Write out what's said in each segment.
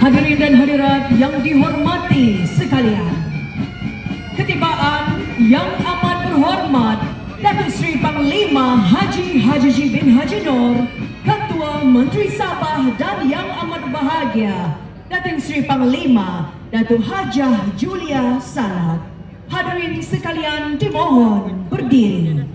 Hadirin dan hadirat yang dihormati sekalian, ketibaan yang amat berhormat Datuk Seri Panglima Haji Haji bin Haji Nur, Ketua Menteri Sabah dan yang amat berbahagia Datuk Seri Panglima Datuk Hajah Julia Salat. Hadirin sekalian dimohon berdiri.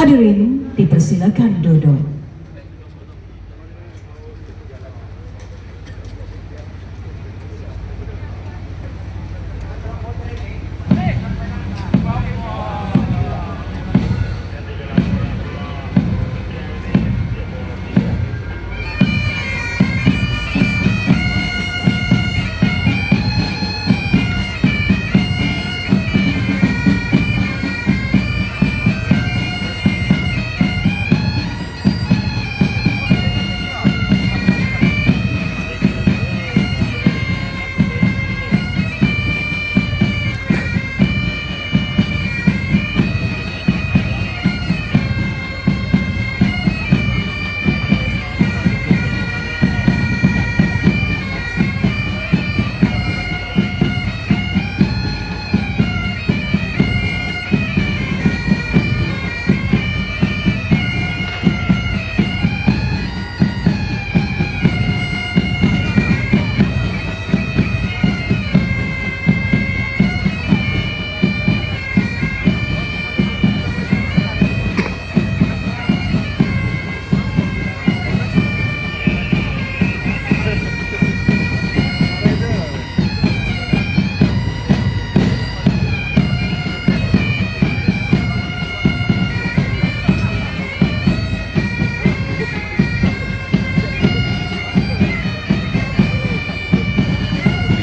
Hadirin dipersilakan duduk.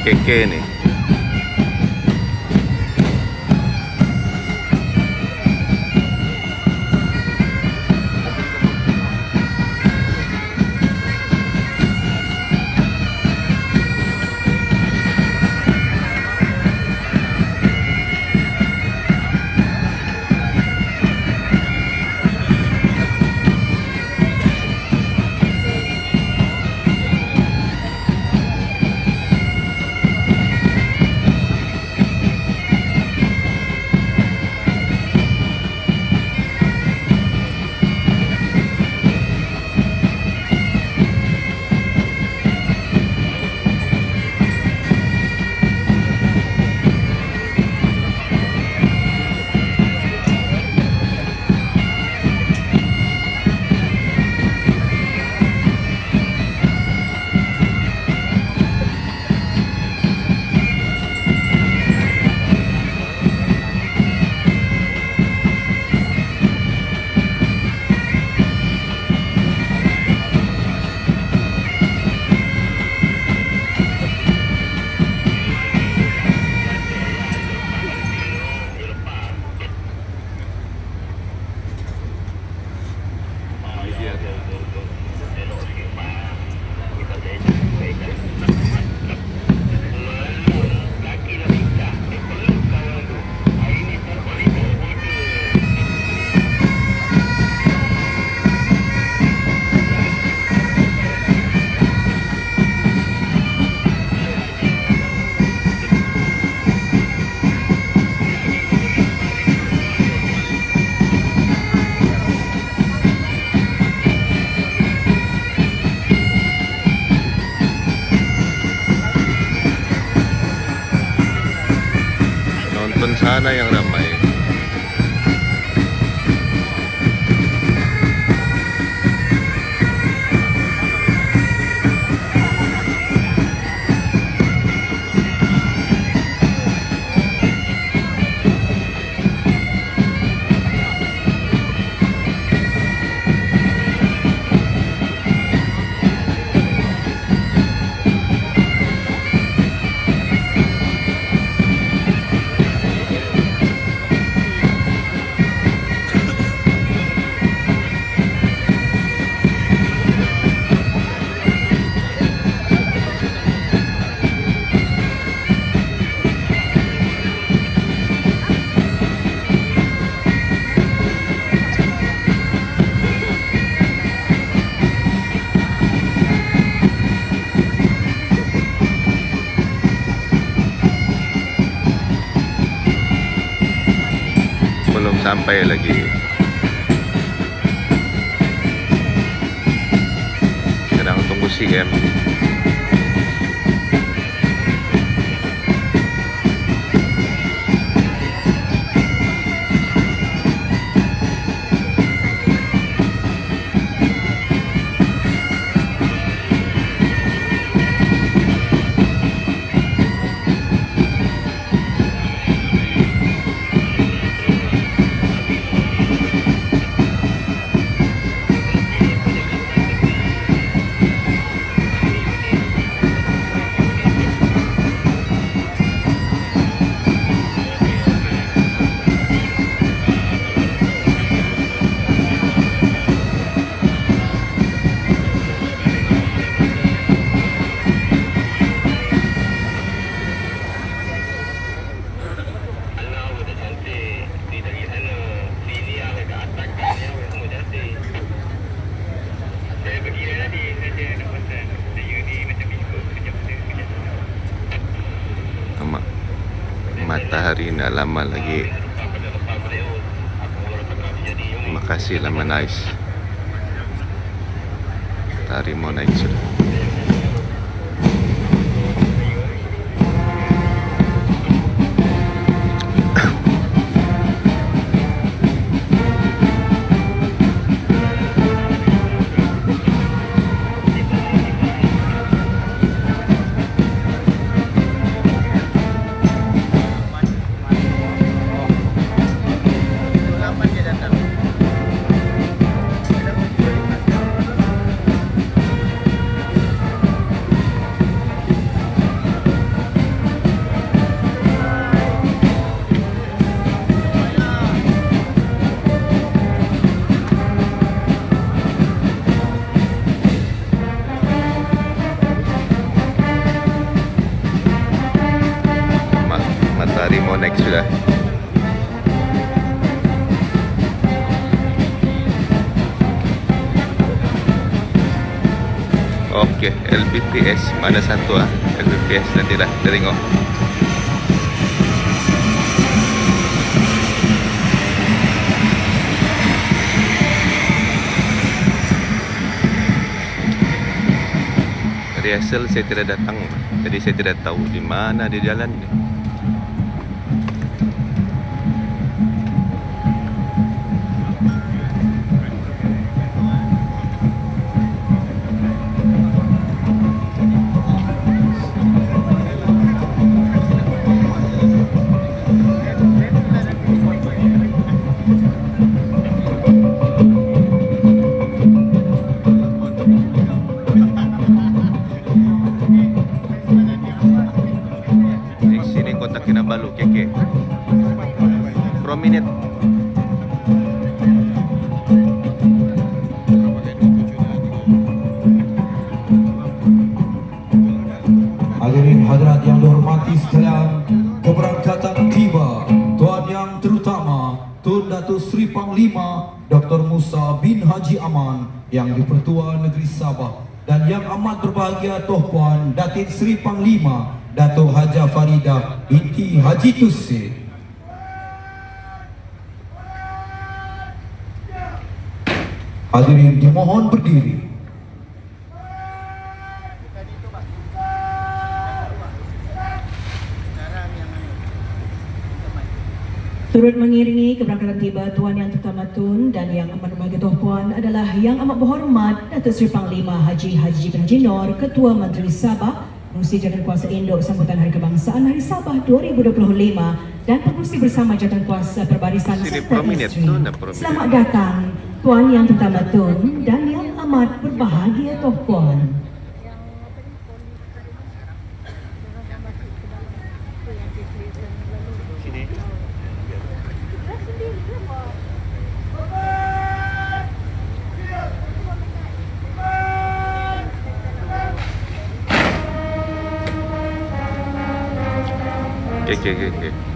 Keke nih. Bukan sana yang ramai. Belum sampai lagi. Sedang tunggu CM. Matahari nak lama lagi. Terima kasih lama nice. Matahari mau naik sudah. Matahari mau naik sudah. Oke, LBPS mana satu LBPS nanti lah kita tengok. Rehearsal saya tidak datang, jadi saya tidak tahu di mana di jalan ni. Kinabalu, keke. Prominent. Hadirin hadirat yang dihormati sekalian, keberangkatan tiba Tuan Yang Terutama Tun Datuk Seri Panglima Dr. Musa bin Haji Aman yang di-Pertua Negeri Sabah, dan yang amat berbahagia Tuan Puan Datin Seri Panglima Datuk Haja Farida binti Haji Tusid. Hadirin dimohon berdiri. Turut mengiringi keberangkatan tiba Tuan Yang Terutama Tun dan Yang Amat Berbahagia Tuan Puan adalah Yang Amat Berhormat Datuk Seri Panglima Haji bin Haji Nur, Ketua Menteri Sabah, Pengerusi Jawatankuasa Induk Sambutan Hari Kebangsaan Hari Sabah 2025 dan Pengerusi Bersama Jawatankuasa Perbarisan Sini serta prominent isteri. tu, nak prominent. Selamat datang Tuan Yang Terutama Tun dan Yang Amat Berbahagia Tuan Puan. Sini. Okay.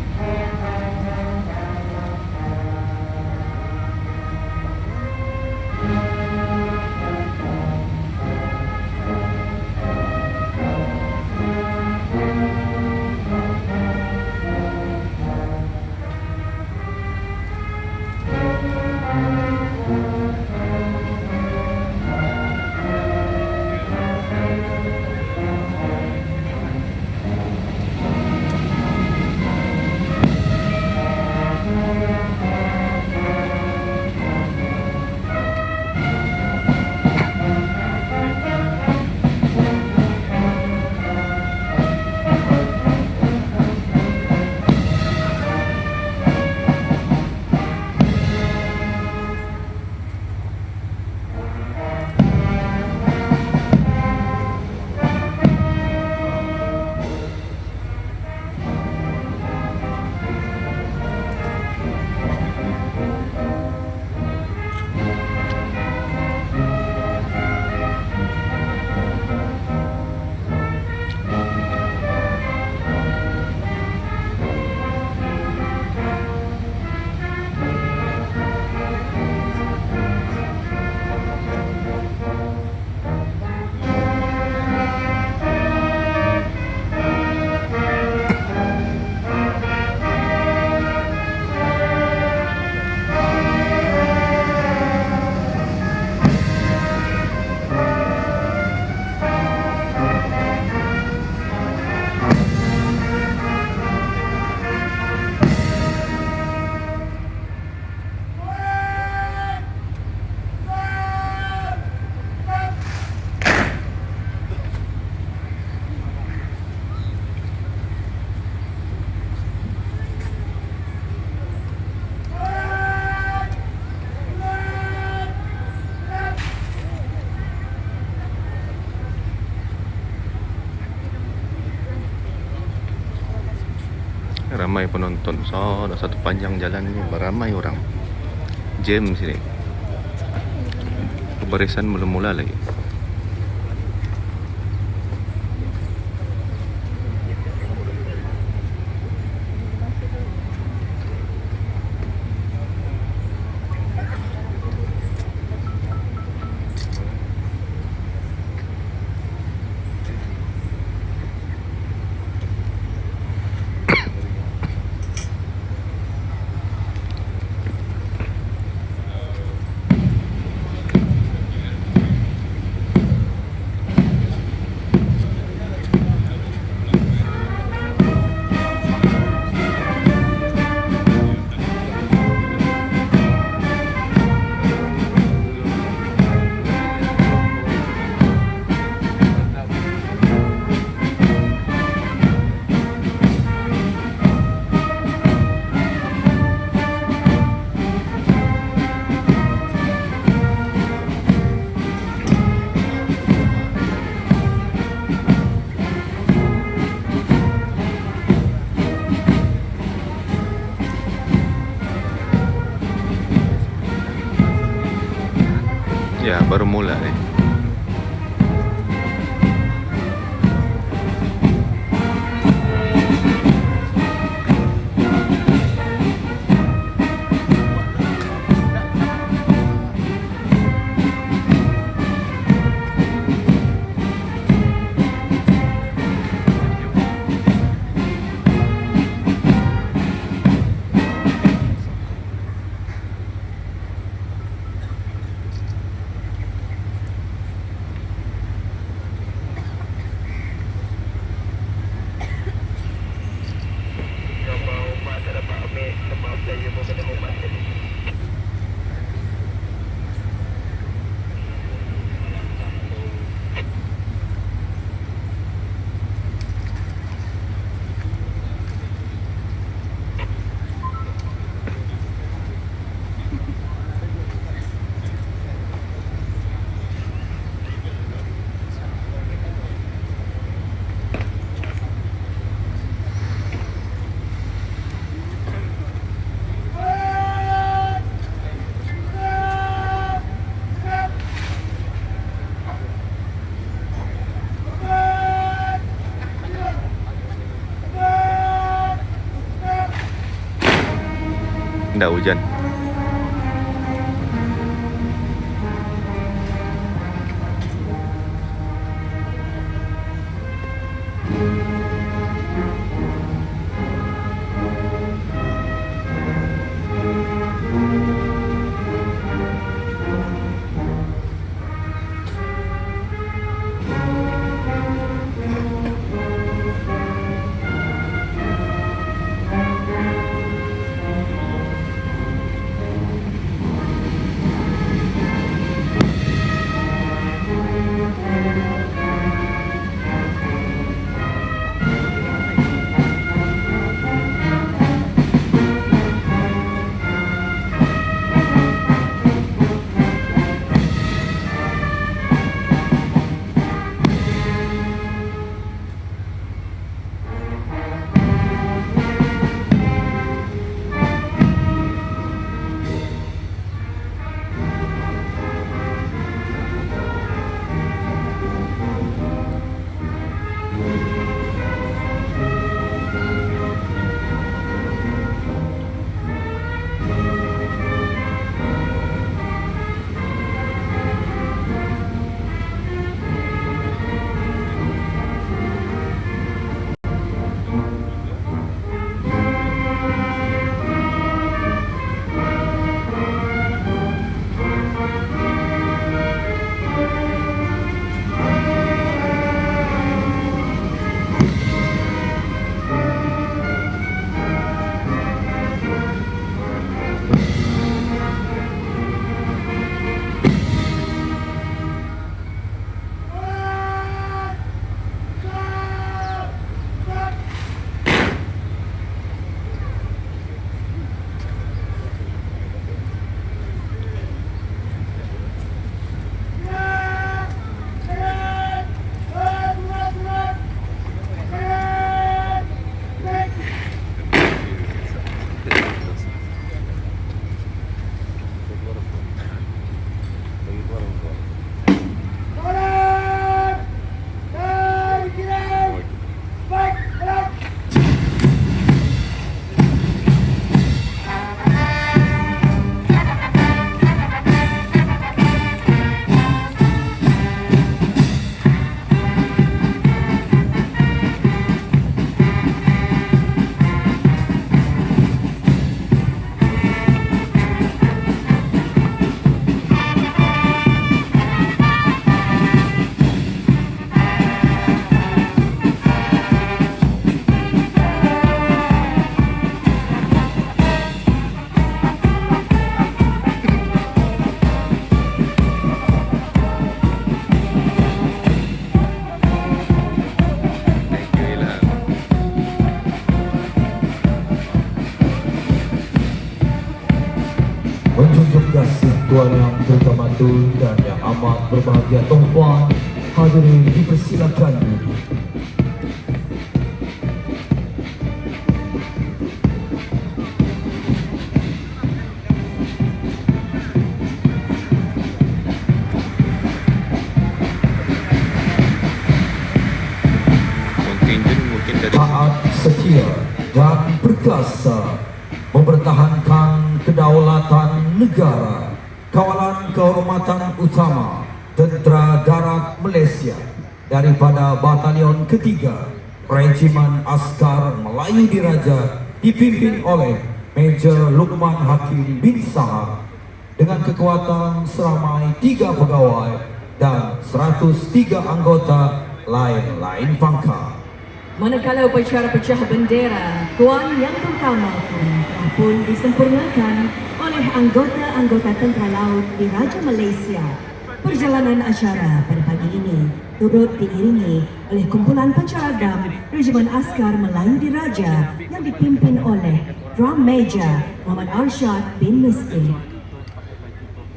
Ramai penonton. So, satu panjang jalan ni beramai orang. Jam sini. Pembarisan mula-mula lagi. Ya, baru mula ni. dah hujan. Menjunjung kasih Tuan yang terhormat dan yang amat berbahagia tuan, hadirin dipersilakan duduk. Mungkin dari Taat, setia dan perkasa mempertahankan kedaulatan negara, kawalan kehormatan utama Tentera Darat Malaysia daripada Batalion Ketiga Regimen Askar Melayu Diraja dipimpin oleh Major Luqman Hakim bin Sahar dengan kekuatan seramai 3 pegawai dan 103 anggota lain-lain pangkat. Manakala upacara pecah bendera Tuan Yang Terutama pun disempurnakan oleh anggota-anggota Tentera Laut Diraja Malaysia. Perjalanan acara pada pagi ini turut diiringi oleh kumpulan penceragam Regimen Askar Melayu Diraja yang dipimpin oleh Drum Major Muhammad Arshad bin Miskin.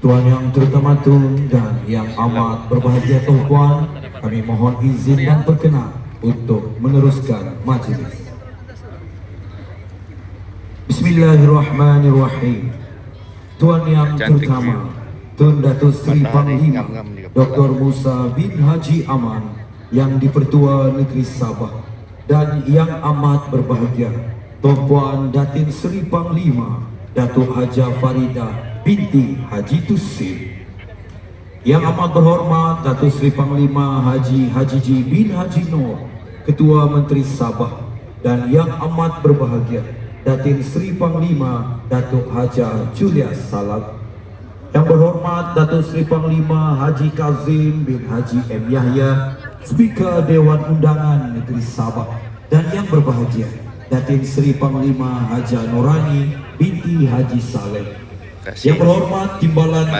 Tuan Yang Terutama dan yang amat berbahagia tuan, kami mohon izin dan perkenan untuk meneruskan majlis. Bismillahirrahmanirrahim. Tuan Yang Terutama Tun Datuk Seri Panglima Dr. Musa bin Haji Aman yang di-Pertua Negeri Sabah dan yang amat berbahagia Tuan Datin Seri Panglima Datuk Haja Farida binti Haji Tusib. Yang amat berhormat Datuk Seri Panglima Haji Hajiji bin Haji Nur, Ketua Menteri Sabah, dan yang amat berbahagia Datin Seri Panglima Datuk Haja Julius Salam. Yang berhormat Datuk Seri Panglima Haji Kazim bin Haji M. Yahya, Speaker Dewan Undangan Negeri Sabah, dan yang berbahagia Datin Seri Panglima Haja Nurani binti Haji Saleh. Yang berhormat Timbalan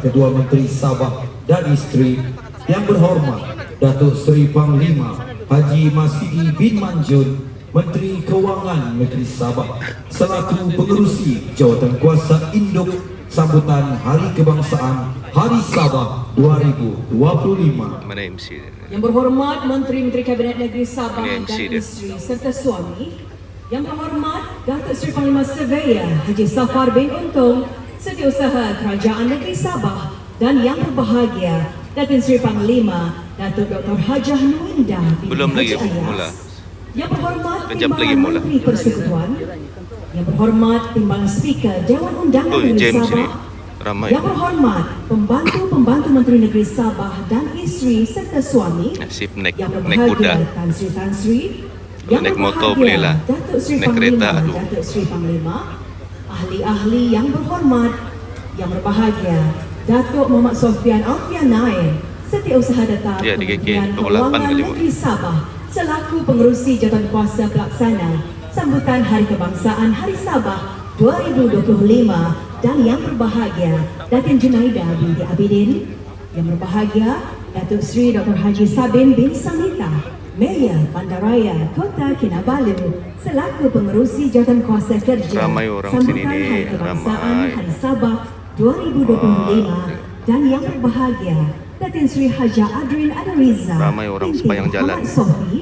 Kedua Menteri Sabah dan Isteri. Yang berhormat Datuk Seri Panglima Haji Masidi bin Manjun, Menteri Kewangan Negeri Sabah, selaku pengerusi jawatan kuasa induk sambutan Hari Kebangsaan Hari Sabah 2025. Mana MC? Yang berhormat Menteri-Menteri Kabinet Negeri Sabah Ini MC dan dia. Isteri serta suami. Yang berhormat Datuk Seri Panglima Surveyor Haji Safar bin Untung, Setiausaha Kerajaan Negeri Sabah, dan yang berbahagia Datin Seri Panglima Datuk Dr. Hajah Nuinda bin Belum lagi Haji Ayas. mula. Yang berhormat Kejap lagi Timbalan mula. Menteri Persekutuan. Yang berhormat Timbalan Speaker Dewan Undangan Oh, Negeri James Sabah. ni ramai. Yang berhormat Pembantu-Pembantu Menteri Negeri Sabah dan Isteri serta suami. Nasib naik Yang naik kuda. berbahagia Tan Sri. Kalau naik motor boleh lah. Datuk Seri Naik kereta, Panglima, aduh. Datuk Seri Panglima, ahli-ahli yang berhormat, yang berbahagia, Datuk Muhammad Sofian Alfian Nair, Setiausaha Tetap Ya, DKK Kementerian 28 Kewangan kali, Bu. Negeri Sabah, selaku pengerusi jawatan kuasa pelaksana sambutan Hari Kebangsaan Hari Sabah 2025, dan yang berbahagia Datin Junaida binti Abidin. Yang berbahagia Datuk Seri Dr. Haji Sabin bin Samita, Mayor Bandaraya Kota Kinabalu, selaku pengerusi jawatan kuasa kerja Ramai orang sambutan sini ni, Hari Kebangsaan ramai. Hari Sabah 2025, dan yang berbahagia Datin Seri Haja Adrin Adariza Ramai orang binti sepanjang jalan. Muhammad Sofi.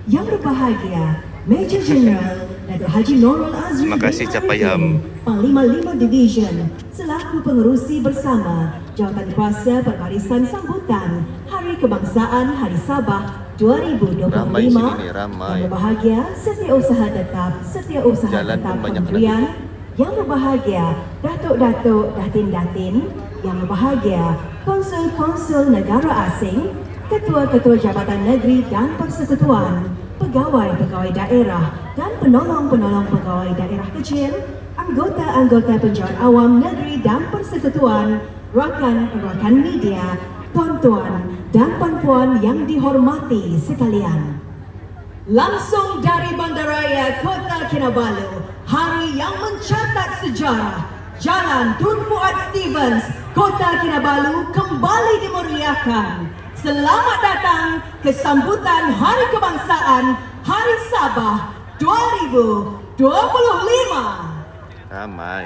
Yang berbahagia Major General Datuk Haji Nurul Azri Terima kasih, bin Capayam. Arifin, Panglima 5 Division, selaku pengerusi bersama jawatan kuasa perbarisan sambutan Hari Kebangsaan Hari Sabah 2025. Ramai sini ni, ramai. Yang berbahagia Setiausaha Setiausaha Jalan Tetap pun banyak Kementerian. Yang berbahagia Datuk-Datuk Datin-Datin. Yang berbahagia Konsul-Konsul Negara Asing, Ketua-Ketua Jabatan Negeri dan Persekutuan, Pegawai-Pegawai Daerah dan Penolong-Penolong Pegawai Daerah Kecil, Anggota-Anggota Penjawat Awam Negeri dan Persekutuan, Rakan-rakan media, tuan-tuan dan puan-puan yang dihormati sekalian. Langsung dari Bandaraya Kota Kinabalu, hari yang mencatat sejarah, Jalan Tun Fuad Stevens, Kota Kinabalu kembali dimeriahkan. Selamat datang ke sambutan Hari Kebangsaan Hari Sabah 2025. Ramai.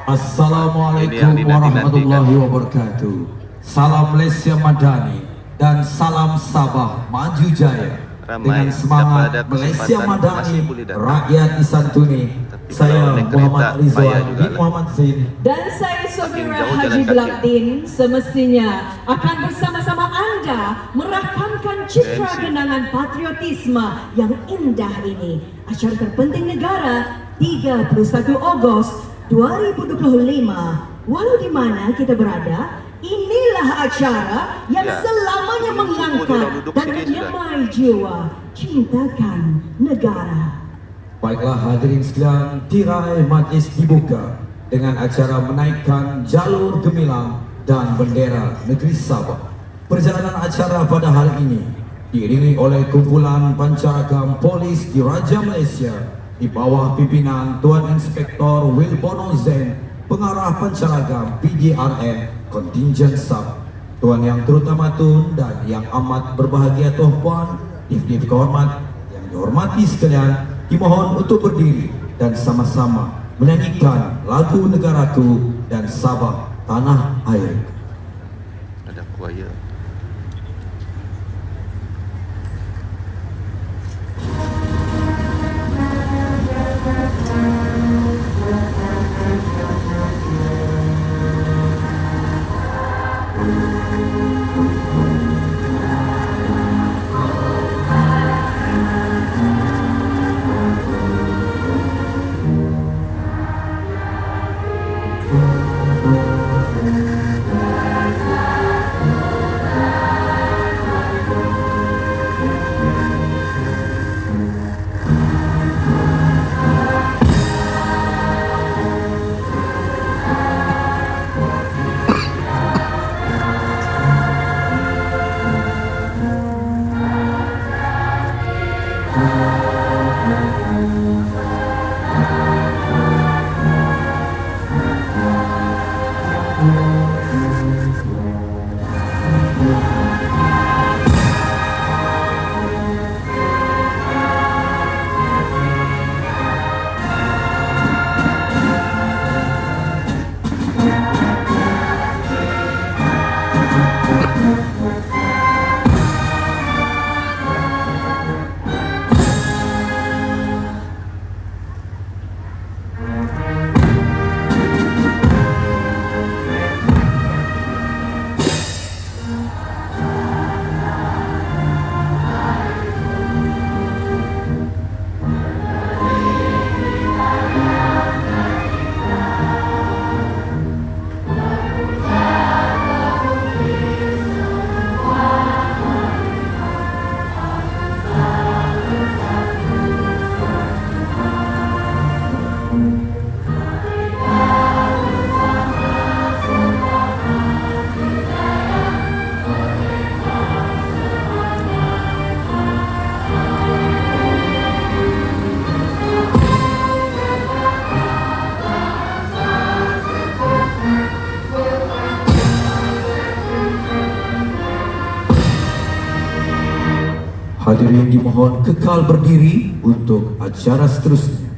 Assalamualaikum Ini yang dinanti-nantikan. warahmatullahi wabarakatuh. Salam Malaysia Madani dan salam Sabah Maju Jaya. Ramai. Dengan semangat Siapa ada Malaysia kesempatan Madani, masih boleh datang. rakyat disantuni. Tapi Saya kalau naik Muhammad kereta, Rizwan bayar juga bin lah. Muhammad Zain. Dan saya Sofira jauh Haji jalan kaki. Blakdin semestinya akan bersama-sama anda merakamkan citra MC. kenangan patriotisme yang indah ini. Acara terpenting negara 31 Ogos 2025. Walau di mana kita berada, inilah acara yang Ya. selamanya Belum subuh mengangkat dia dah duduk dan sini sudah. menyemai jiwa cintakan negara. Baiklah hadirin sekalian, tirai majlis dibuka dengan acara menaikkan jalur gemilang dan bendera negeri Sabah. Perjalanan acara pada hari ini diiringi oleh kumpulan pancaragam polis Diraja Malaysia di bawah pimpinan Tuan Inspektor Wilbono Zain, pengarah pancaragam PDRM Kontinjen Sab. Tuan yang terutama Tun dan yang amat berbahagia Tuan Puan, Div-Div kehormat yang dihormati sekalian, dimohon untuk berdiri dan sama-sama menyanyikan lagu negaraku dan Sabah tanah air. Ada choir. Hadirin dimohon kekal berdiri untuk acara seterusnya.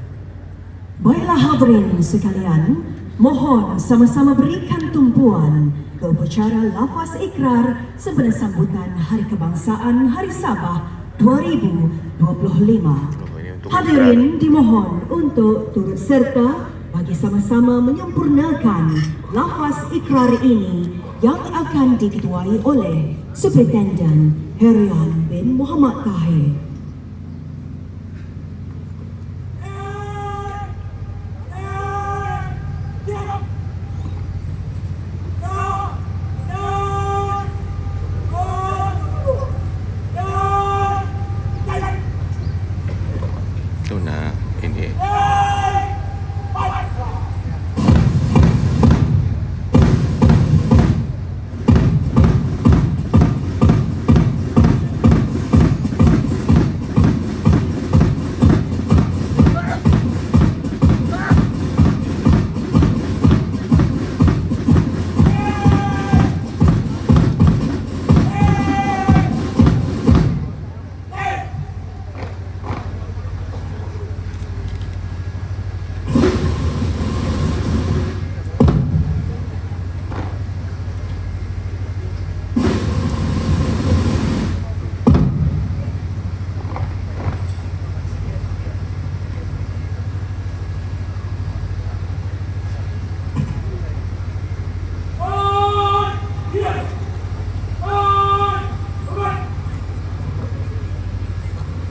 Baiklah hadirin sekalian, mohon sama-sama berikan tumpuan ke upacara lafaz ikrar sebagai sambutan Hari Kebangsaan Hari Sabah 2025. Hadirin dimohon untuk turut serta bagi sama-sama menyempurnakan lafaz ikrar ini yang akan diketuai oleh Superintendent Herian bin Muhammad Tahir. Nah, ini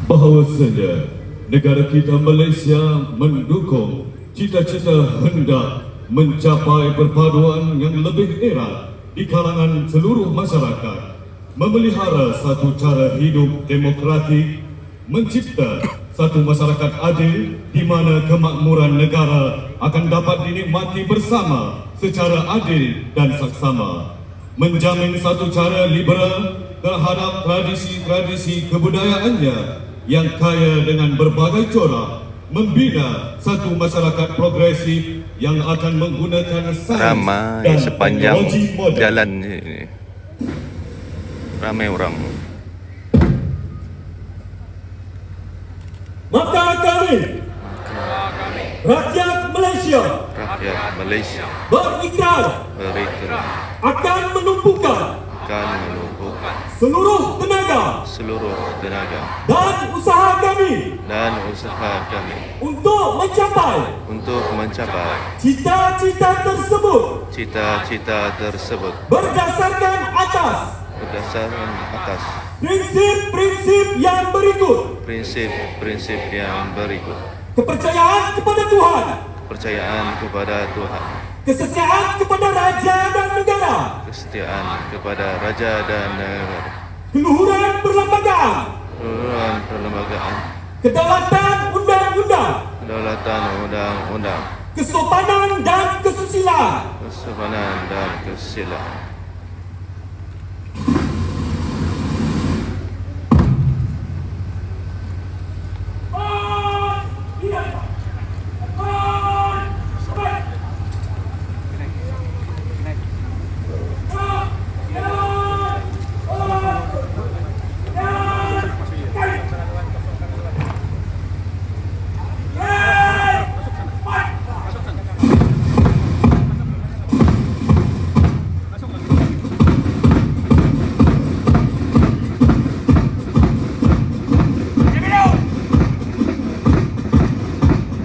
bahawasanya negara kita Malaysia mendukung cita-cita hendak mencapai perpaduan yang lebih erat di kalangan seluruh masyarakat, memelihara satu cara hidup demokratik, mencipta satu masyarakat adil di mana kemakmuran negara akan dapat dinikmati bersama secara adil dan saksama, menjamin satu cara liberal terhadap tradisi-tradisi kebudayaannya yang kaya dengan berbagai corak, membina satu masyarakat progresif yang akan menggunakan sains ramai dan sepanjang teknologi moden. jalan ini. Ramai orang. Maka kami, rakyat Malaysia, berikrar akan menumpukan seluruh tenaga dan usaha kami untuk mencapai cita-cita tersebut berdasarkan atas prinsip-prinsip yang berikut: kepercayaan kepada Tuhan, kesetiaan kepada raja dan negara, keluhuran perlembagaan, kedaulatan undang-undang, kesopanan dan kesusilaan.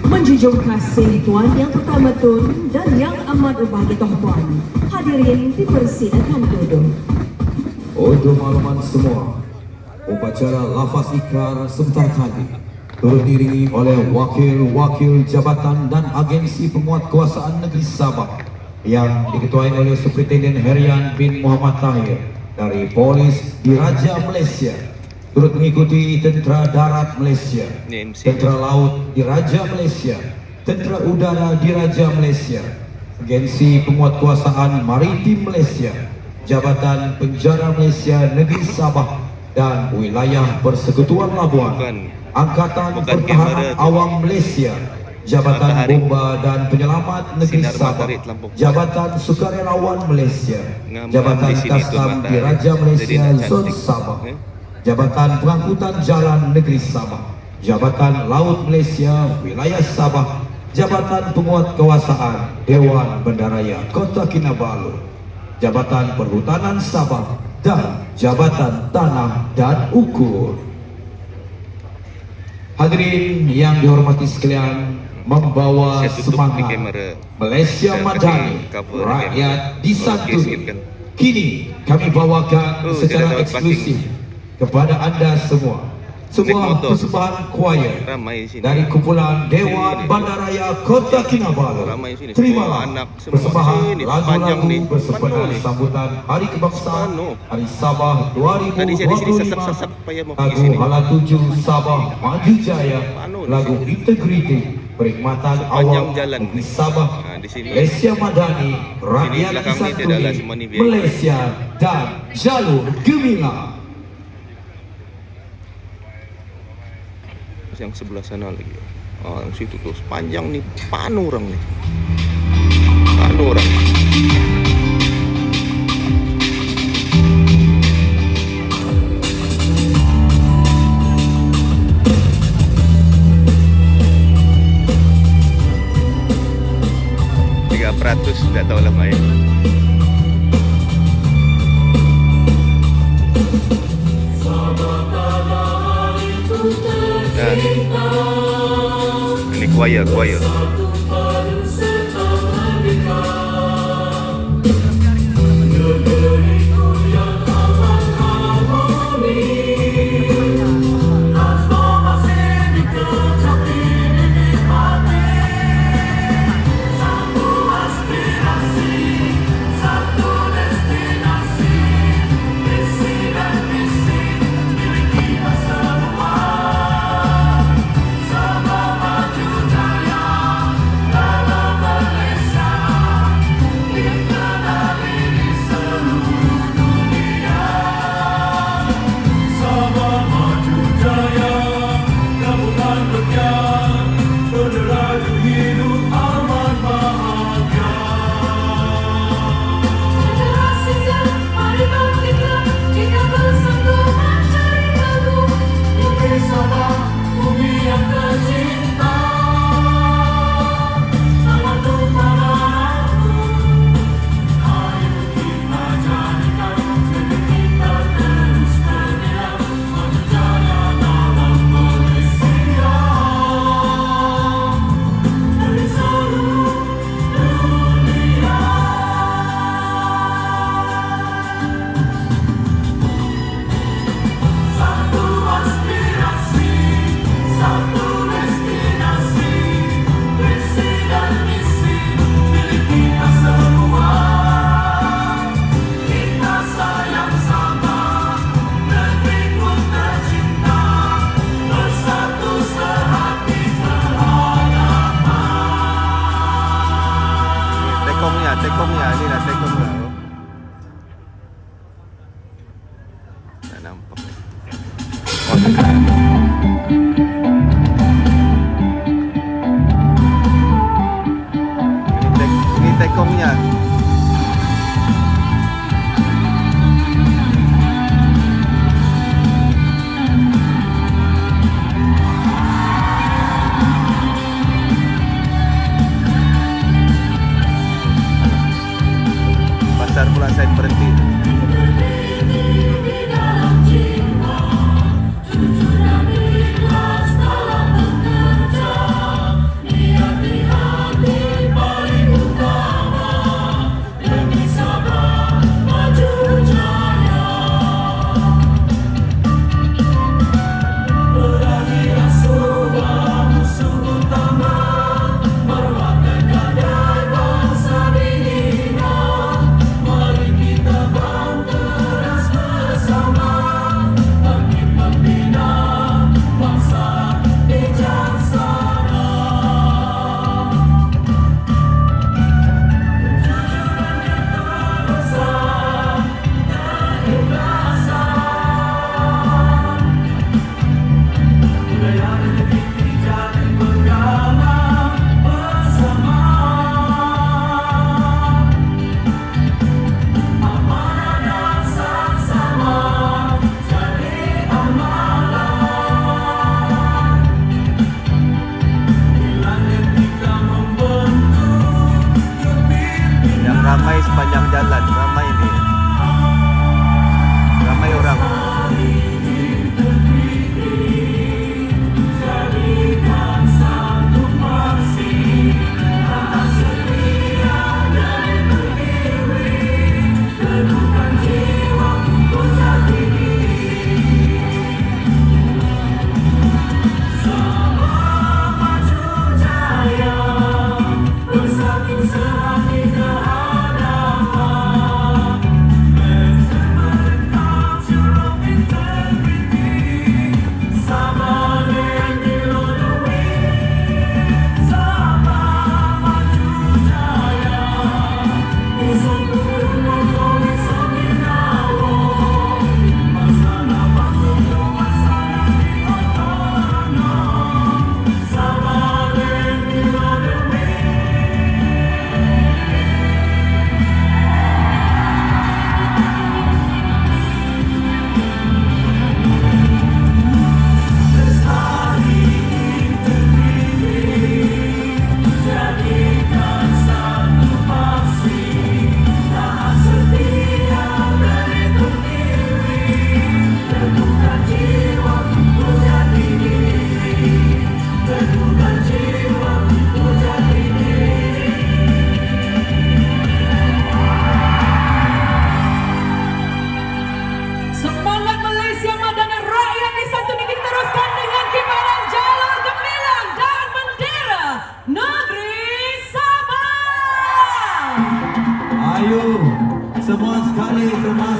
Menjunjung kasih Tuan Yang Pertama Tun dan Yang Amat Berbahagia Tuan, hadirin dipersilakan duduk. Untuk makluman semua, upacara lafaz ikrar sebentar tadi turut diiringi oleh wakil-wakil jabatan dan agensi penguatkuasaan negeri Sabah yang diketuai oleh Superintendent Herian bin Muhammad Tahir dari Polis Diraja Malaysia, turut mengikuti Tentera Darat Malaysia, Tentera Laut Diraja Malaysia, Tentera Udara Diraja Malaysia, Agensi Penguatkuasaan Maritim Malaysia, Jabatan Penjara Malaysia Negeri Sabah dan Wilayah Persekutuan Labuan, Angkatan Pertahanan Awam Malaysia, Jabatan Bomba dan Penyelamat Negeri Sabah, Jabatan Sukarelawan Malaysia, Jabatan Kastam Diraja Malaysia Zon Sabah, Jabatan Pengangkutan Jalan Negeri Sabah, Jabatan Laut Malaysia Wilayah Sabah, Jabatan Penguatkuasaan Dewan Bandaraya Kota Kinabalu, Jabatan Perhutanan Sabah, dan Jabatan Tanah dan Ukur. Hadirin yang dihormati sekalian, membawa Saya tutup di semangat kamera. Malaysia Saya Madani, tadi cover di rakyat kamera. disantuni. Okey, skip kan. Kini kami bawakan Oh, secara tidak dapat eksklusif parking. kepada anda semua sebuah Naik motor. persembahan choir Ramai di sini. dari kumpulan Dewan Sini. Bandaraya Kota Kinabalu. Ramai di sini. Terimalah Semua anak semua. persembahan Sini, sepanjang lagu-lagu ni. bersempena Penuh ni. sambutan Hari Kebangsaan Penuh. Hari Sabah Tadi saya di sini 2025. sesat-sesat payah mau pergi Lagu sini. Hala 7 Sabah Maju Jaya, Penuh di lagu sini. Integriti, perkhidmatan Sepanjang awal jalan negeri ni. Sabah, Di sini. Malaysia Madani, rakyat belakang ni dia dah lah semua disantuni, ni biar. Malaysia dan jalur gemilang. Yang sebelah sana lagi. Yang situ tuh sepanjang nih penuh orang nih. Penuh orang. Peratus tidak tahu lah main. Ini choir.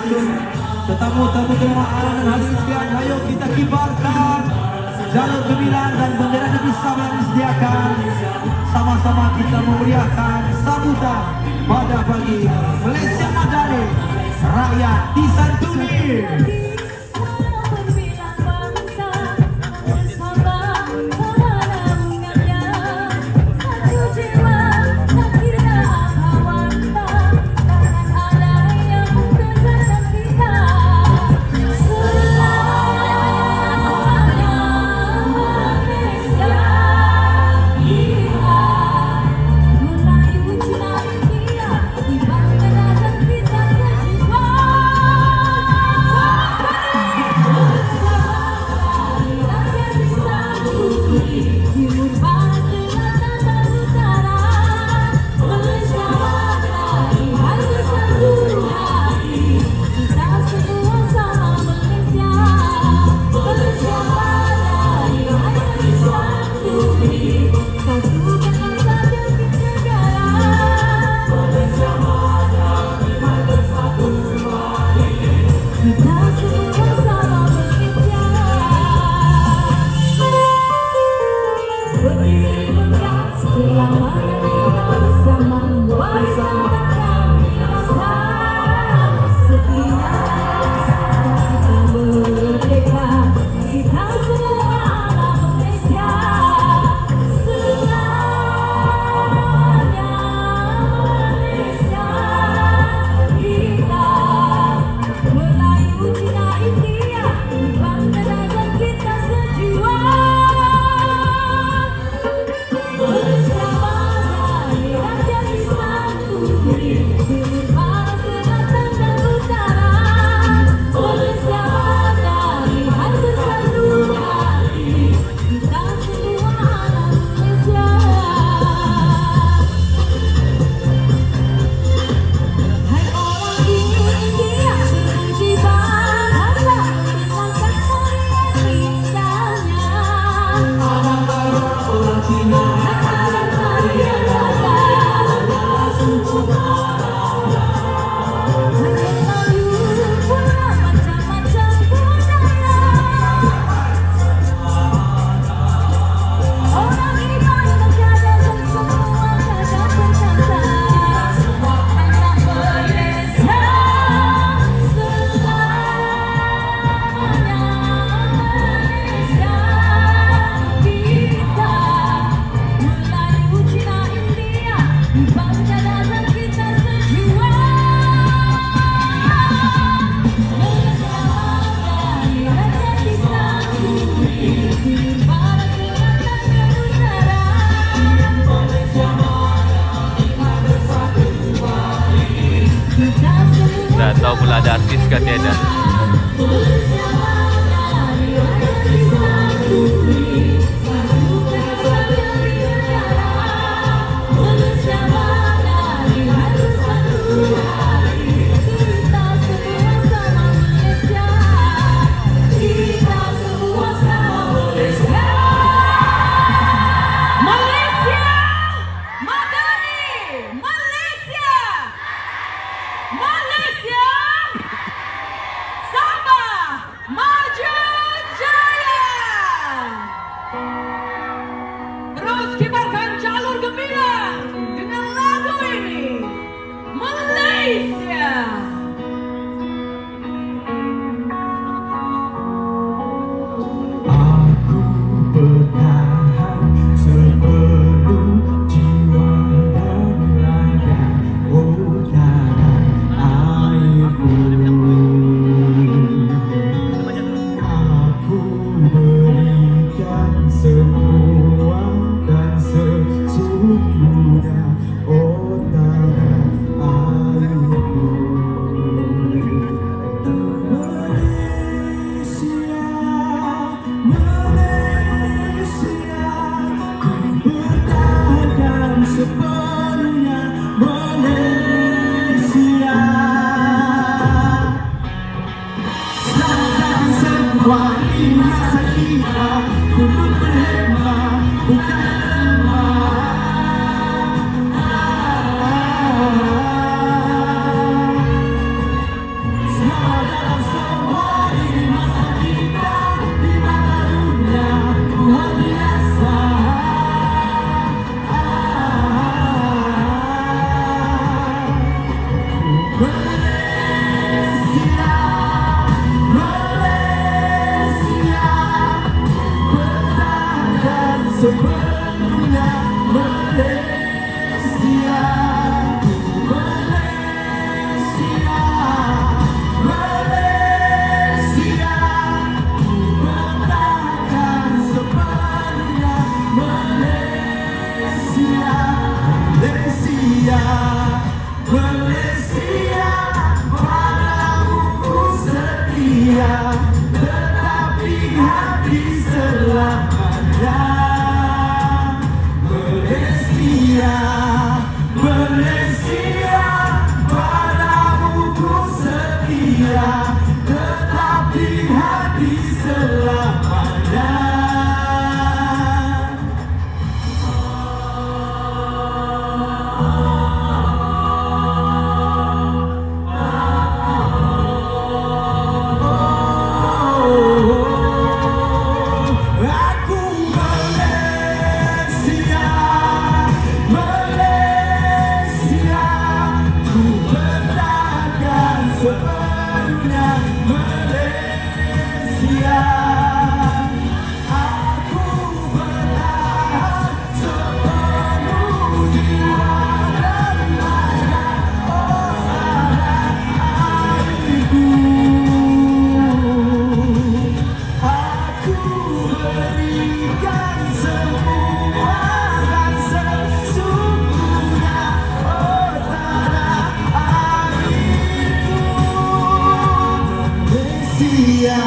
langsung tetamu-tamu kenegaraan dan hadirin sekalian, ayo kita kibarkan jalur gemilang dan bendera negeri Sabah yang disediakan. Sama-sama kita memeriahkan sambutan pada pagi ini. Malaysia Madani, rakyat disantuni. Dah tahu pula ada artis ke tiada. Malaysia Madani, Malaysia Sabah. sepenuhnya Malaysia, Malaysia, Malaysia, bentangkan sepenuhnya Malaysia, Malaysia, Malaysia, padamu ku setia, tetapi hati selamanya. Malaysia, Malaysia, padamu ku setia, tetapi hati selamanya. Aku Malaysia, Malaysia, ku bentangkan sepenuhnya Malaysia. Aku bertahan sepenuh jiwa dan raga, oh tanah airku. Aku berikan semua dan sesungguhnya, oh tanah airku, Malaysia.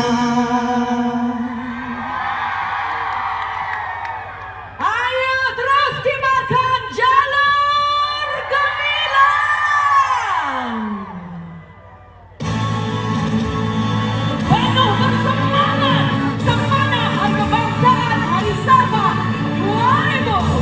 Ayo terus kibarkan jalur gemilang. Penuh bersemangat kepada Hari Kebangsaan Hari Sabah 2022.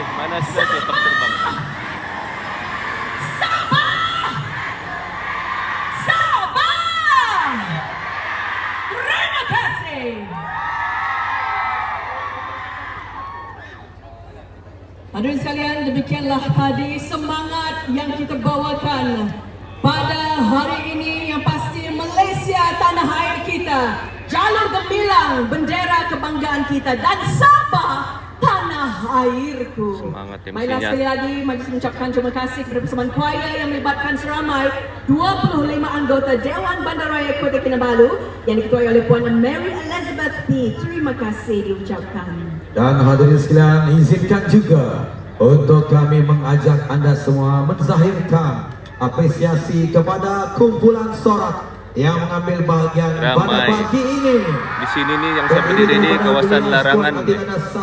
Mana sudah tu tak terbang? Sabah! Terima kasih! Hadirin sekalian, demikianlah tadi semangat yang kita bawakan pada hari ini, yang pasti Malaysia tanah air kita, jalur gemilang, bendera kebanggaan kita, dan Sabah tanah airku. Semangat ya, Baiklah, mestinya. sekali lagi majlis mengucapkan terima kasih kepada persembahan choir yang melibatkan seramai 25 anggota Dewan Bandaraya Kota Kinabalu yang diketuai oleh Puan Mary Elizabeth P. Terima kasih diucapkan. Dan hadirin sekalian, izinkan juga untuk kami mengajak anda semua menzahirkan apresiasi kepada kumpulan sorak yang mengambil bahagian pada Ramai. pagi ini. Di sini nih yang saya berdiri di kawasan larangan,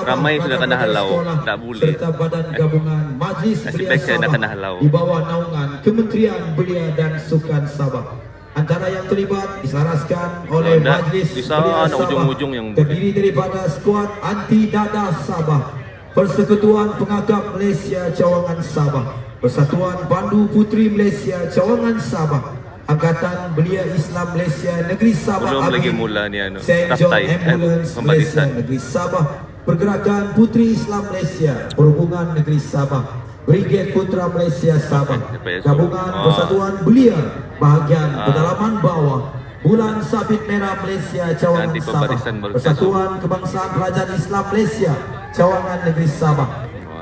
ramai sudah kena halau, tak boleh. Serta Badan Gabungan Majlis Nasib Belia baik saya nak Sabah kena halau. di bawah naungan Kementerian Belia dan Sukan Sabah. Antara yang terlibat diselaraskan oleh Ada Majlis di sana, Belia Sabah, ujung-ujung yang terdiri daripada skuad anti dadah Sabah, Persekutuan Pengagap Malaysia Cawangan Sabah, Persatuan Pandu Puteri Malaysia Cawangan Sabah, Angkatan Belia Islam Malaysia Negeri Sabah, Belum lagi Amin, mula ni St. John daftar, Ambulance Malaysia pembarisan. Negeri Sabah, Pergerakan Puteri Islam Malaysia, Perhubungan Negeri Sabah, Brigade Putra Malaysia Sabah, Gabungan Persatuan Belia Bahagian Pedalaman Bawah, Bulan Sabit Merah Malaysia Cawangan Nanti Sabah, pembarisan baru Persatuan Kebangsaan Kerajaan Islam Malaysia Cawangan Negeri Sabah,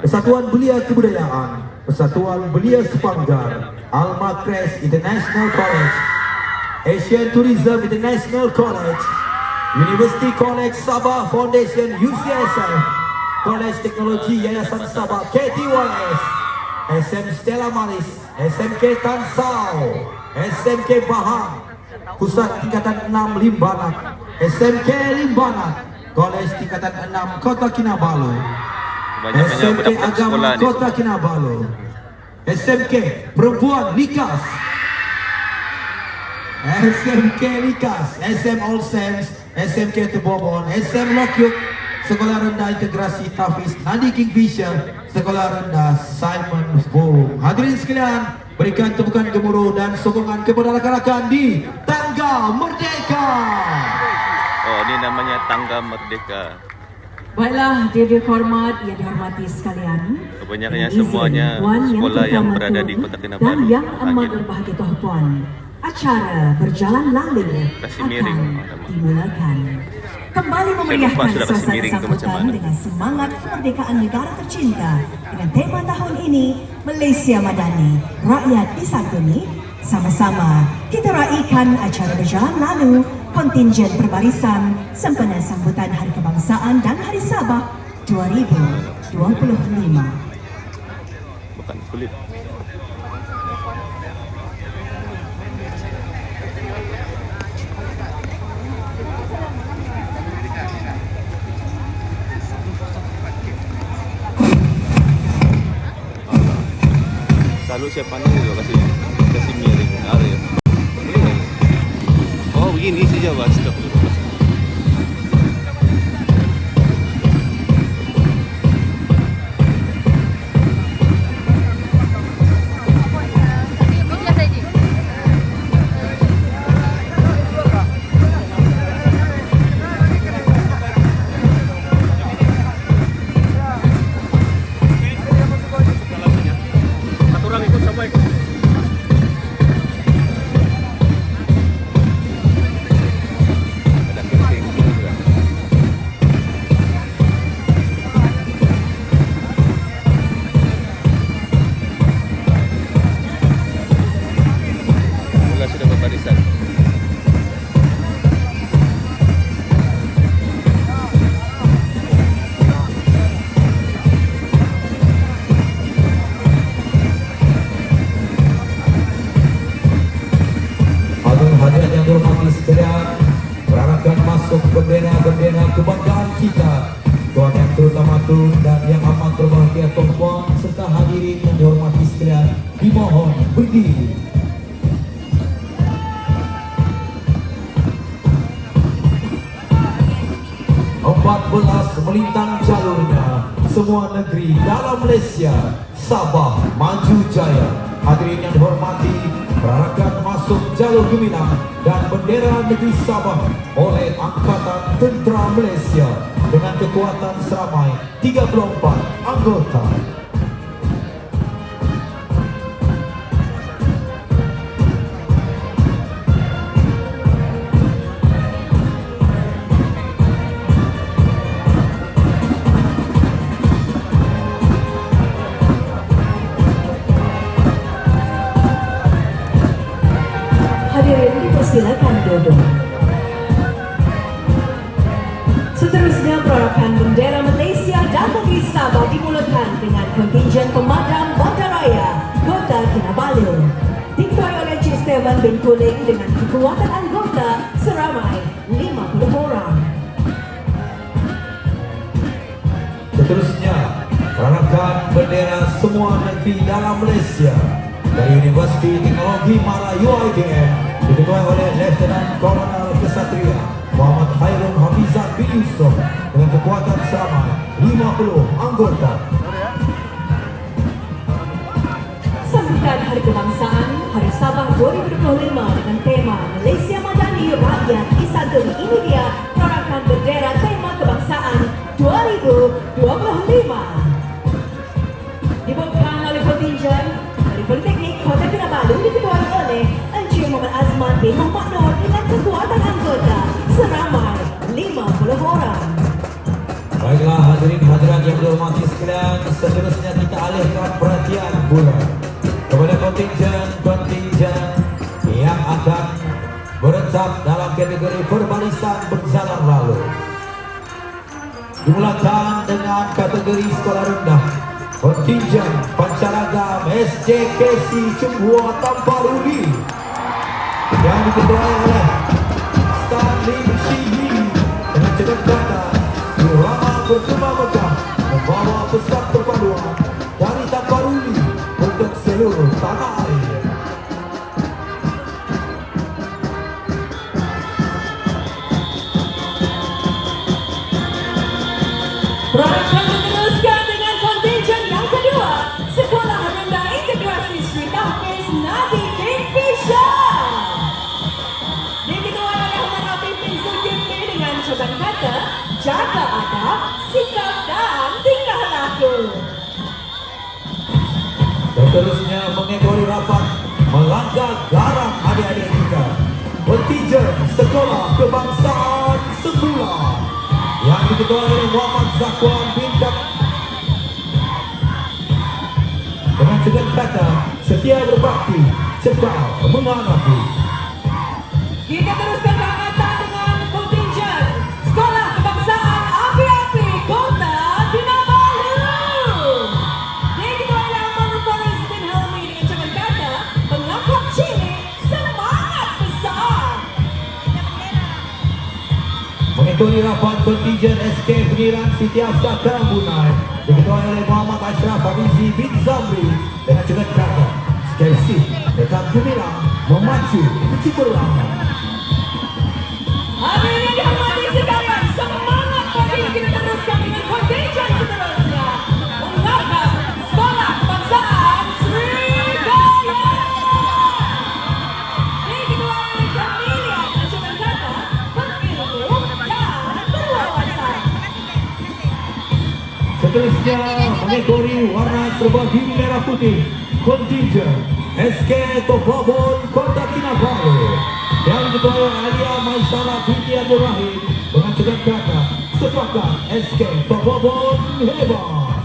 Persatuan Belia Kebudayaan, Persatuan Belia Sepanggar, Alma Crest International College, Asian Tourism International College, University College Sabah Foundation UCSF, College Teknologi Yayasan Sabah KTYS, SM Stella Maris, SMK Tan Sao, SMK Bahang, Pusat Tingkatan 6 Limbanak, SMK Limbanak, College Tingkatan 6 Kota Kinabalu, Banyak-banyak SMK budak-budak Agama sekolah ni. Kota Kinabalu, SMK Perempuan Likas, SMK Likas, SM All Saints, SMK Tebobon, SM Lokyuk, Sekolah Rendah Integrasi Tafiz, Nadi Kingfisher, Sekolah Rendah Simon Fung. Hadirin sekalian, berikan tepukan gemuruh dan sokongan kepada rakan-rakan di Tangga Merdeka. Oh, ini namanya Tangga Merdeka. Baiklah, hadirin hormat yang dihormati sekalian. Kebanyakannya Dengan izin semuanya Puan sekolah yang Pertama berada Tu di Kota Kinabalu. Dan yang amat Akhir. berbahagia Tuan Puan, acara berjalan lalu Kasih akan miring. Alamak. dimulakan. Kembali lupa memeriahkan sudah kasih suasana miring tu macam sambutan mana. dengan semangat kemerdekaan negara tercinta dengan tema tahun ini Malaysia Madani, Rakyat Disantuni. Sama-sama kita raikan acara berjalan lalu kontingen perbarisan sempena sambutan Hari Kebangsaan dan Hari Sabah 2025. Bukan kulit. Selalu saya pandang juga kasih miring. Ada ya. Boleh nggak? Oh begini saja bas. Sudah berbarisan. Hadirin yang dihormati sekalian, peranakan masuk bendera-bendera kebanggaan kita, Tuan yang terutama tu dan yang amat berbahagia tuan-tuan serta hadirin yang dihormati sekalian, dimohon berdiri. Empat belas melintang jalurnya, semua negeri dalam Malaysia Malaysia, Sabah Maju Jaya. Hadirin yang dihormati, perarakan masuk jalur gemilang dan bendera negeri Sabah oleh Angkatan Tentera Malaysia dengan kekuatan seramai 34 anggota. Hadirin dipersilakan duduk. Seterusnya perarakan bendera Malaysia dan negeri Sabah dimulakan dengan kontingen pemadam bandaraya Kota Kinabalu. Diketuai oleh Encik Steven bin Kuling dengan kekuatan anggota seramai 50 orang. Seterusnya, peranakan bendera semua negeri dalam Malaysia dari Universiti Teknologi Mara UiTM diketuai oleh Lieutenant Kolonel Kesatria Muhammad Khairul Hafizan bin Yusuf dengan kekuatan seramai 50 anggota. Sambutan Hari Kebangsaan Hari Sabah 2025 dengan tema Malaysia Madani Rakyat Disantuni. Ini dia peranakan bendera tema kebangsaan 2025. Dibawakan oleh kontingen dari Politeknik Kota Kinabalu diketuai oleh Encik Muhammad Azman bin Muhammad Nur dengan kekuatan anggota seramai 50 orang. Baiklah hadirin hadirat yang dihormati sekalian, seterusnya kita alihkan perhatian pula kepada kontingen yang akan berentak dalam kategori perbarisan berjalan lalu. Dimulakan dengan kategori sekolah rendah. Kontingen Pancaragam SJKC Cembua Tamparuli yang diketuai oleh Stanley Shihi dengan cedera kata Irama bergema megah membawa pesan perpaduan dari Tamparuli untuk seluruh tanah air. Peranakan meneruskan dengan kontingen yang kedua, Sekolah Rendah Integrasi Sri Tahfiz Nabi Kingfisher. Diketuai oleh Ahmad Habib bin Zulkifli dengan coban kata, jaga adab, sikap dan tingkah laku. Seterusnya mengekori rapat melangkah garang adik-adik kita. Kontingen Sekolah Kebangsaan Semula yang diketuai oleh Muhammad Zakwan bin Kak dengan cegah kata setia berbakti, cekal menghadapi. Kita teruskan kehangatan dengan kontingen Sekolah Kebangsaan Api-Api Kota Kinabalu. Diketuai oleh Ahmad Faris bin Helmi dengan coban kata, pengangkat cilik semangat besar. Mengikuti rapat kontingen SK Penyiaran Siti Afsar Karambunai diketuai oleh Muhammad Ashraf Hafizi bin Zamri dengan cegah kata Skelsi tetap gemilang memacu keciberang. Hadirin yang dihormati sekalian, semangat pagi kita teruskan dengan kontingen seterusnya. Mengangkat Sekolah Kebangsaan Sriwijaya. Diketuai oleh Jamilia dengan coban kata, berilmu dan berwawasan. Seterusnya mengekori warna serba biru merah putih kontingen SK Toplabon Kota Kinabalu yang diketuai oleh Alia Maisara binti Abdul Rahim dengan cegah kata sepakat SK Toplabon hebat.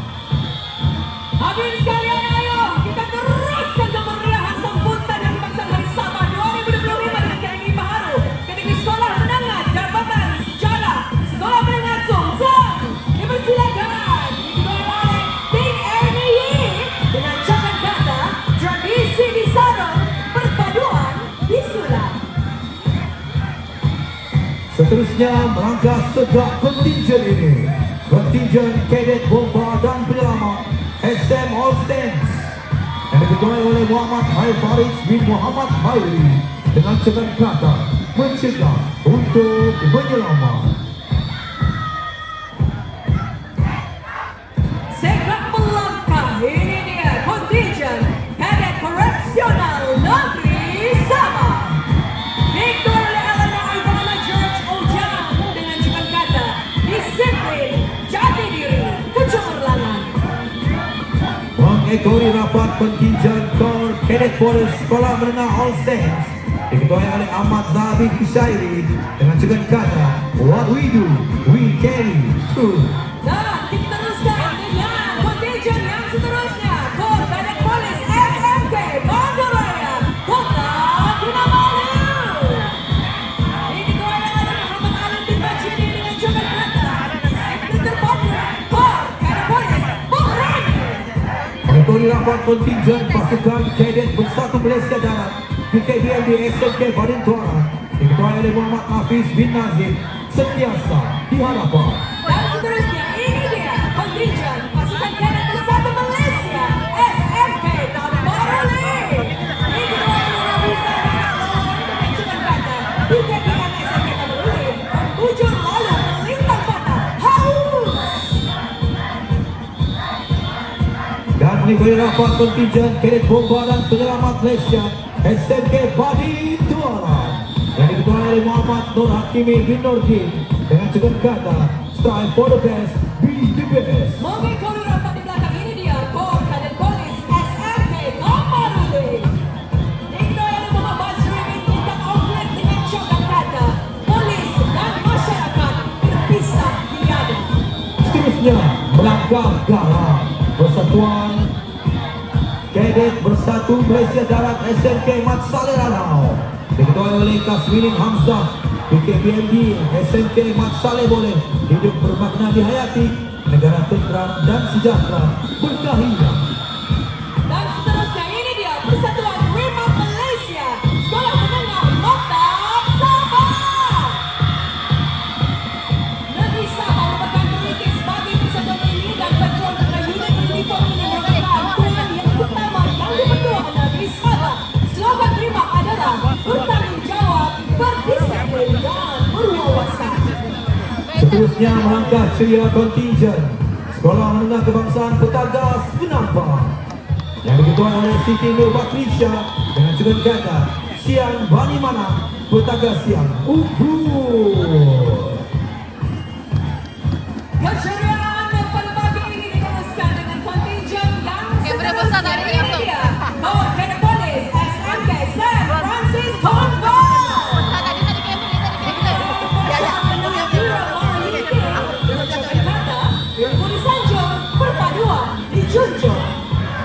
Hadirin sekalian, ayo kita teruskan kemeriahan sambutan Hari Kebangsaan Hari Sabah 2025 dengan kategori baharu, kategori sekolah menengah jabatan sejarah, sekolah menengah Sungsang. Dipersilakan diketuai oleh Ting Ernie Yee dengan coban kata tradisi disarung, perpaduan disulat. Seterusnya melangkah tegak kontingen ini, kontingen Kadet Bomba dan Penyelamat SM All Saints yang diketuai oleh Muhammad Faris bin Muhammad Hairi dengan cegah kata mencegah untuk menyelamat. Segera melangkah mengekori rapat kontinjen Kor Cadet Force Sekolah Menengah All Saints diketuai oleh Ahmad Zabi Kishairi dengan cegan kata What we do, we carry through. Dan kita teruskan dengan kontinjen yang seterusnya. Kor Cadet Police SMK Bandung Raya Kota Kinabalu. Diketuai oleh Muhammad Alim bin Majidi dengan cegan kata Inspektur Bandung Kor Cadet Police Bahrain. Mengekori rapat kontinjen pasukan Cadet Bersatu Malaysia Darat PKBM di SMK Badin Tuara diketuai oleh Muhammad Hafiz bin Nazir sentiasa di hadapan. Dan seterusnya ini dia kontinjen pasukan Cadet Bersatu Malaysia SMK Tan Baruli. Diketuai oleh Rizal Anak Lawan dengan cegan kata PKBM SMK Tan Baruli ujung lalu melintang patah haus. Dan mengikuti rapat kontinjen Cadet Bomba dan Penyelamat Malaysia SMK Badin Tuara yang diketuai oleh Muhammad Nur Hakimi bin Nurdin dengan cegan kata Strive for the best, be the best. Mengikuti rapat di belakang ini dia Kor Cadet Police SMK Tan Baruli. Diketuai oleh Muhammad Basri bin Tingkat Outlet dengan cegan kata polis dan masyarakat berpisah tiada. Seterusnya melangkah garam Persatuan Cadet Bersatu Malaysia Darat SMK Mat Saleh Ranau diketuai oleh Kaswirin Hamzah PKBMD SMK Mat Saleh Boleh hidup bermakna dihayati negara tentram dan sejahtera berkahilah. Dan seterusnya ini dia Persatuan Remote Malaysia Sekolah Menengah Maktab Sabah. Negeri Sabah merupakan perintis bagi persatuan ini dan pejuang kepada unit uniform ini merupakan tuan yang utama yang dipertua negeri Sabah. Slogan Remote adalah bertanggung jawab, berdisiplin dan berwawasan. Seterusnya melangkah ceria kontinjen Sekolah Menengah Kebangsaan Petagas Penampang yang diketuai oleh Siti Nur Batrisha dengan cegan kata Siang Bani Mana Petagas Siang Ukur. Keceriaan pada pagi ini diteruskan dengan kontinjen yang seterusnya ini dia Kor Cadet Police SMK San Francisco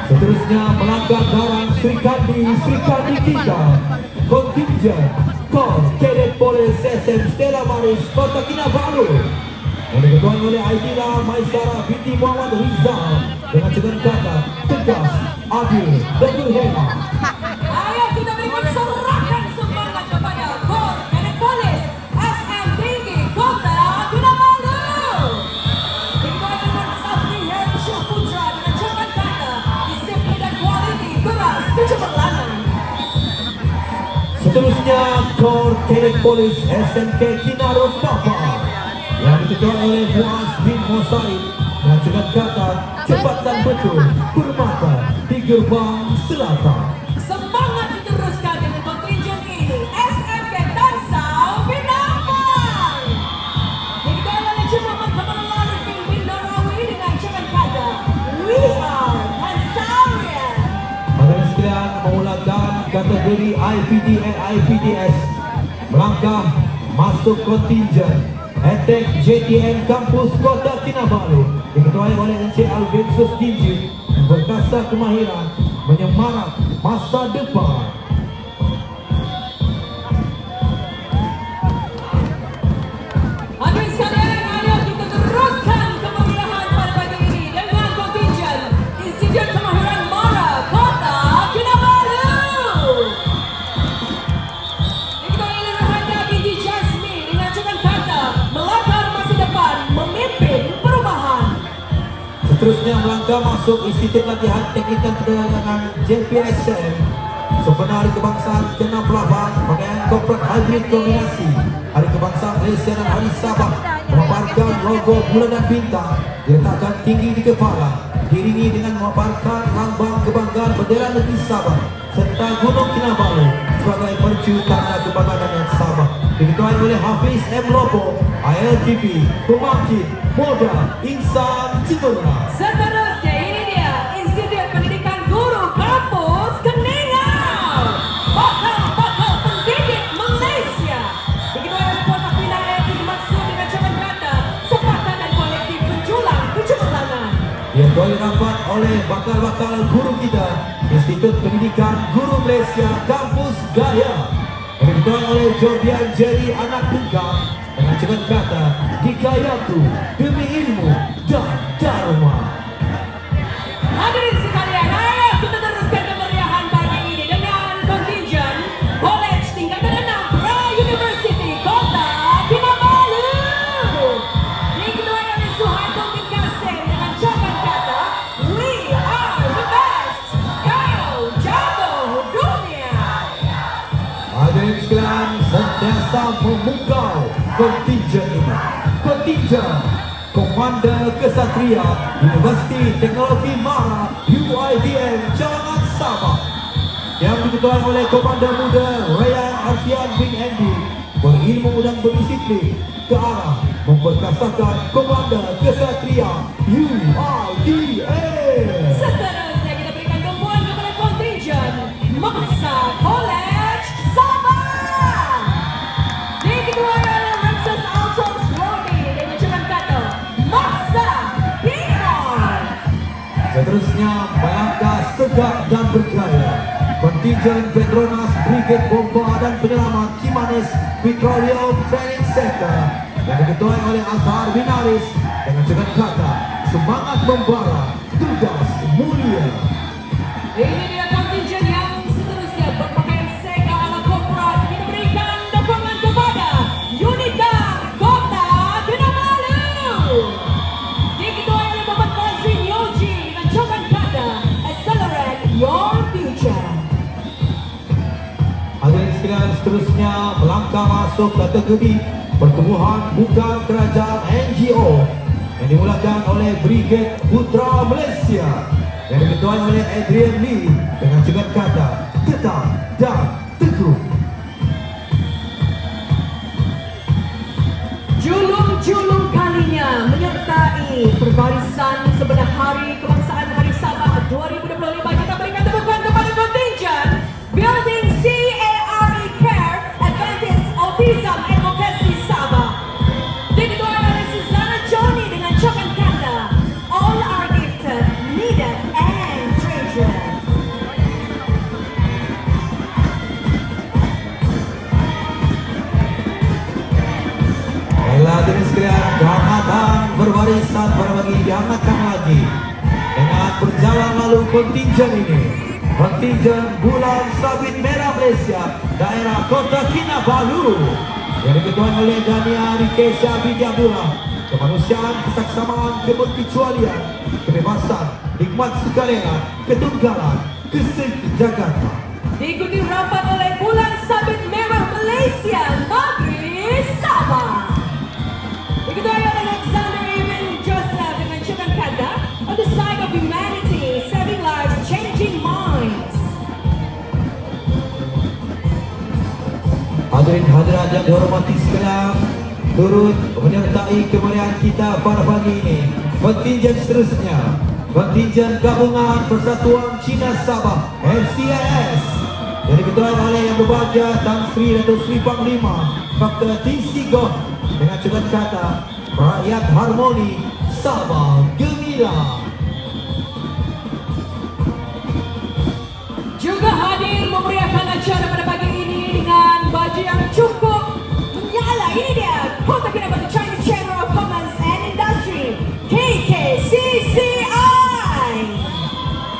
Seterusnya melangkah garang Srikandi 3 kontinjen Kor Cadet Police SM Stella Maris Kota Kinabalu yang diketuai oleh Aidina Maisara binti Muhammad Rizal dengan cegan kata tegas, adil dan berhema. Ayo kita berikan sorakan semangat kepada Kor Cadet Police SM Tinggi Kota Kinabalu. Diketuai oleh Sabri Hersyah Putra dengan cegan kata disiplin dan kualiti keras kecemerlangan. Seterusnya Kor Cadet Police SMK Kinarut Papa yang diketuai oleh Muaz bin Mosaid dengan cegan kata cepat dan betul permata di gerbang selatan. Semangat diteruskan dengan kontinjen ini SMK Tansau Pinambang. Diketuai oleh Jemaah Kamalan bin Narawi dengan cegan kata We are Tansauian. Hadirin sekalian, memulakan kategori IPD and IPDS melangkah masuk kontinjen Attack JTN Kampus Kota Kinabalu diketuai oleh Encik Alvin Susdinji berkasar kemahiran menyemarak masa depan. Hadirin sekalian, ayo kita teruskan kemeriahan pada pagi ini dengan kontinjen Institut Kemahiran Mara Kota Kinabalu. Diketuai oleh Rahanda binti Jasmine dengan cegan kata melakar masa depan, memimpin perubahan. Seterusnya melangkah masuk Institut Latihan Teknik dan Perdagangan JPSM sempena Hari Kebangsaan ke-68 pakaian korporat hybrid kombinasi Hari Kebangsaan Malaysia dan Hari Sabah memaparkan logo bulan dan bintang diletakkan tinggi di kepala diiringi dengan memaparkan lambang kebanggaan bendera negeri Sabah serta Gunung Kinabalu sebagai mercu tanda kebanggaan Sabah diketuai oleh Hafiz M. Lobo ILTP Pembangkit Moda Insan Cipta. Seterusnya ini dia Institut Pendidikan oleh bakal-bakal guru kita Institut Pendidikan Guru Malaysia Kampus Gaya yang diketuai oleh Jordian Jerry anak tunggal dengan cepat kata di gayaku demi ilmu dan dharma. Hadirin sekalian, ayo kita teruskan kemeriahan pagi ini dengan kontingen College tingkatan 6 Pra University Kota Kinabalu. Diketuai oleh Suharto bin Kasim dengan cakap kata We are the best, kau jago dunia. Hadirin sekalian, sentiasa memukau kontingen ini. Kontingen Komander Kesatria Universiti Teknologi Mara UITM Jangan Sabah yang diketuai oleh Komander Muda Ryan Arfian bin Andy berilmu dan berdisiplin ke arah memperkasakan Komander Kesatria UITM. Seterusnya kita berikan tumpuan kepada kontingen Maksa College Sabah. Diketuai oleh Rexus Altos Rodi dengan cakap kata Maksa Pinor. Seterusnya melangkah tegak dan bergaya kontingen Petronas Brigade Bomba dan Penyelamat Kimanis Petroleum Training Center yang diketuai oleh Azhar Binaris dengan cakap kata semangat membara, tugas mulia. Ini dia kontingen yang seterusnya berpakaian sega ala korporat. Kita berikan dukungan kepada Unita Kota Kinabalu. Diketuai oleh Bapak Fazrin Yoji dengan cakap kata Accelerate Your Future. Hadirin sekalian, seterusnya melangkah masuk kategori pertumbuhan bukan kerajaan NGO yang dimulakan oleh Brigade Putra Malaysia yang diketuai oleh Adrian Lee dengan cakap kata tetap dan teguh. Julung-julung kalinya menyertai perbarisan sebenar Hari Kebangsaan Hari Sabah 2025. Kita berikan tepukan kepada kontingen Building CARE Care Adventist Autism Advocacy Sabah. Diketuai oleh Susanna Johnny dengan cakap kata All are gifted, needed and treasured. Baiklah hadirin sekalian, kehangatan berbarisan berbagi dihangatkan lagi dengan berjalan lalu kontingen ini. Kontingen Bulan Sabit Merah Malaysia daerah Kota Kinabalu yang diketuai oleh Dania Rikesha binti Abdullah. Kemanusiaan, kesaksamaan, keberkecualian, kebebasan, nikmat sukarela, ketunggalan, kesejahteraan. Diikuti rapat oleh Bulan Sabit Merah Malaysia Negeri Sabah. Diketuai oleh Alexander Ibn Joseph dengan cakap kata On the side of humanity, saving lives, changing minds. Hadirin hadirat yang dihormati sekalian, turut menyertai kemeriahan kita pada pagi ini kontingen seterusnya, kontingen Gabungan Persatuan Cina Sabah FCIS yang diketuai oleh Yang Berbahagia Tan Sri Datuk Sri Panglima Dr. Tin Sigoh dengan cakap kata rakyat harmoni, Sabah gembira. Juga hadir memeriahkan acara pada pagi ini dengan baju yang cukup menyala. Ini dia Kota Kinabalu Chinese Chamber of Commerce and Industry KKCCI.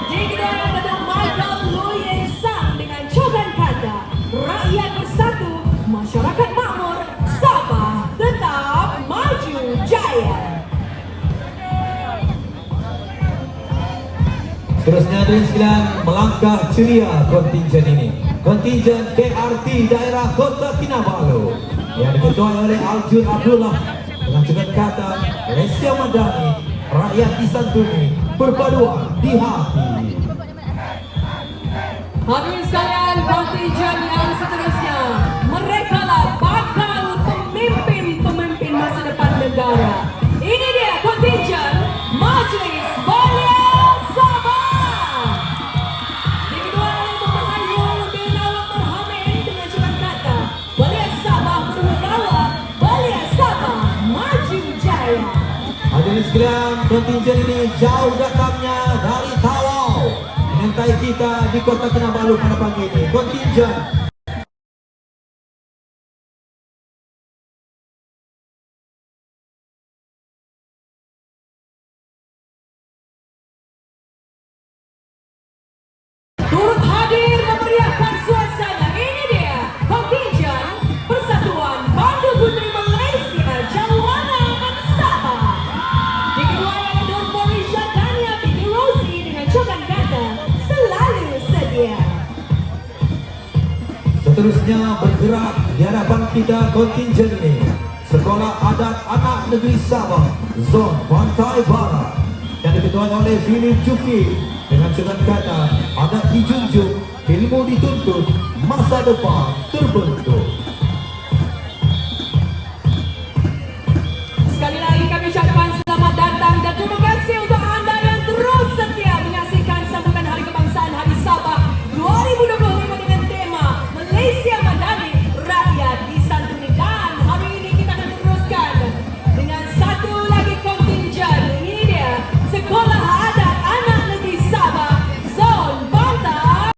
Diketuai oleh Datuk Michael Lui Eng Sang dengan cakap kata rakyat bersatu, masyarakat makmur, Sabah tetap maju jaya. Seterusnya hadirin sekalian, melangkah ceria kontingen ini, kontingen KRT daerah Kota Kinabalu yang diketuai oleh Aljun Abdullah dengan cakap kata Malaysia Madani, rakyat disantuni, perpaduan di hati. Hadirin sekalian, kontingen yang seterusnya, mereka lah bakal pemimpin-pemimpin masa depan negara. Ini dia kontingen Majlis Belia Sabah. Diketuai oleh Bapak Hairul bin Awang Hamid dengan cakap kata Belia Sabah berwibawa, Belia Sabah maju jaya. Hadirin sekalian, kontingen ini jauh datangnya dari pantai kita di Kota Kinabalu pada pagi ini. Kontingen turut hadir memeriahkan suasana. Ini dia kontingen Persatuan Bandu Putri Malaysia Jalwana Ansama. Diketuai oleh Nur Morisha Dania binti Rosie dengan cokan kata selalu sedia. seterusnya bergerak di hadapan kita kontingen ini. Sekolah Adat Anak Negeri Sabah, Zon Pantai Barat, yang diketuai oleh Philip Juki dengan cokan kata adat dijunjung, ilmu dituntut, masa depan terbentuk.